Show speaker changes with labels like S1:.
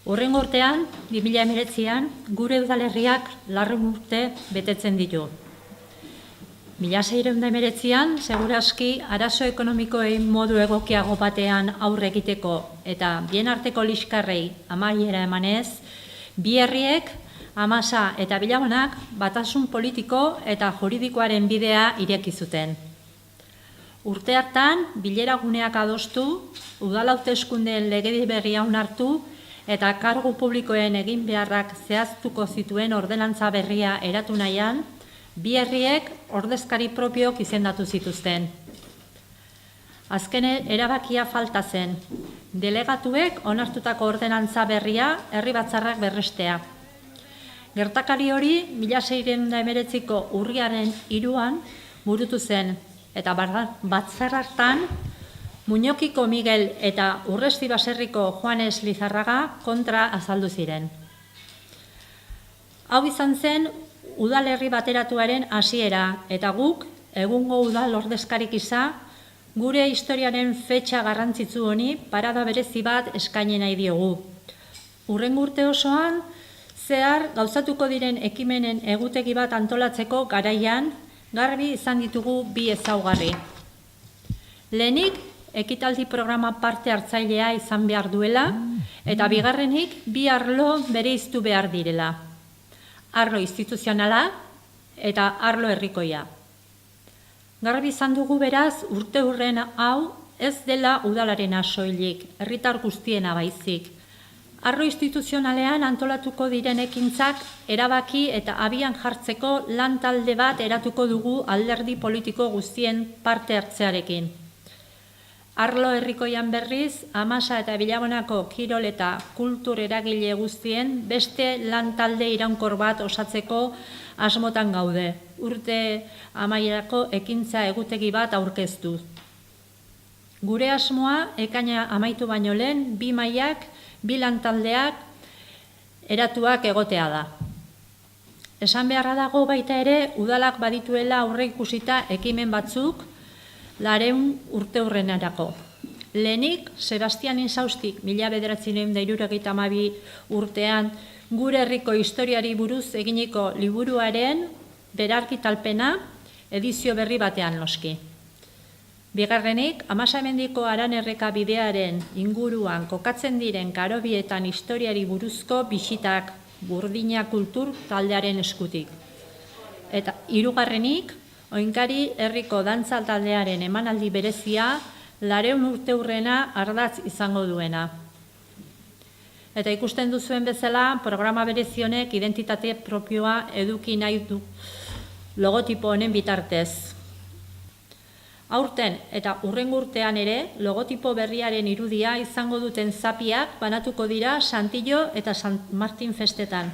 S1: Hurrengo urtean, 2019an, gure udalerriak 100 urte betetzen ditu. 1619an, segurazki, arazo ekonomikoei modu egokiago batean aurre egiteko eta bien arteko liskarrei amaiera emanez, bi herriek, Amasa eta Bilabonak, batasun politiko eta juridikoaren bidea ireki zuten. Urte hartan, bilera guneak adostu, udal hauteskundeen legedi berria onartu eta kargu publikoen egin beharrak zehaztuko zituen ordenantza berria eratu nahian, bi herriek ordezkari propiok izendatu zituzten. Azken erabakia falta zen, delegatuek onartutako ordenantza berria herri batzarrak berrestea. Gertakari hori 1619ko urriaren 3an burutu zen, eta batzar hartan Muñokiko Miguel eta Urresti Baserriko Juanes Lizarraga kontra azaldu ziren. Hau izan zen udalerri bateratuaren hasiera eta guk egungo udal ordezkarik gisa gure historiaren fetxa garrantzitsu honi parada berezi bat eskaini nahi diogu. Hurrengo urte osoan zehar gauzatuko diren ekimenen egutegi bat antolatzeko garaian garbi izan ditugu bi ezaugarri. Lehenik, ekitaldi programa parte hartzailea izan behar duela, eta bigarrenik, bi arlo bereiztu behar direla. Arlo instituzionala eta arlo herrikoia. Garbi izan dugu beraz, urte hurren hau ez dela udalarena soilik, herritar guztiena baizik. Arlo instituzionalean antolatuko diren ekintzak erabaki eta abian jartzeko lan talde bat eratuko dugu alderdi politiko guztien parte hartzearekin. Arlo herrikoian berriz, Amasa eta Bilabonako kirol eta kultur eragile guztien beste lan talde iraunkor bat osatzeko asmotan gaude. Urte amaierako ekintza egutegi bat aurkeztu. Gure asmoa ekaina amaitu baino lehen, bi mailak, bi lan taldeak eratuak egotea da. Esan beharra dago baita ere, udalak badituela aurreikusita ekimen batzuk 100 urte hurrenarako. Lehenik, Sebastian Insaustik 1972 urtean gure herriko historiari buruz eginiko liburuaren berarkitalpena edizio berri batean noski. Bigarrenik, Amasamendiko Aranerreka bidearen inguruan kokatzen diren karobietan historiari buruzko bisitak Burdina Kultur taldearen eskutik. Eta hirugarrenik, Oinkari herriko dantza taldearen emanaldi berezia 100 urte hurrena ardatz izango duena. Eta ikusten duzuen bezala, programa berezionek identitate propioa eduki nahi du logotipo honen bitartez. Aurten eta hurrengo urtean ere, logotipo berriaren irudia izango duten zapiak banatuko dira Santillo eta San Martin festetan.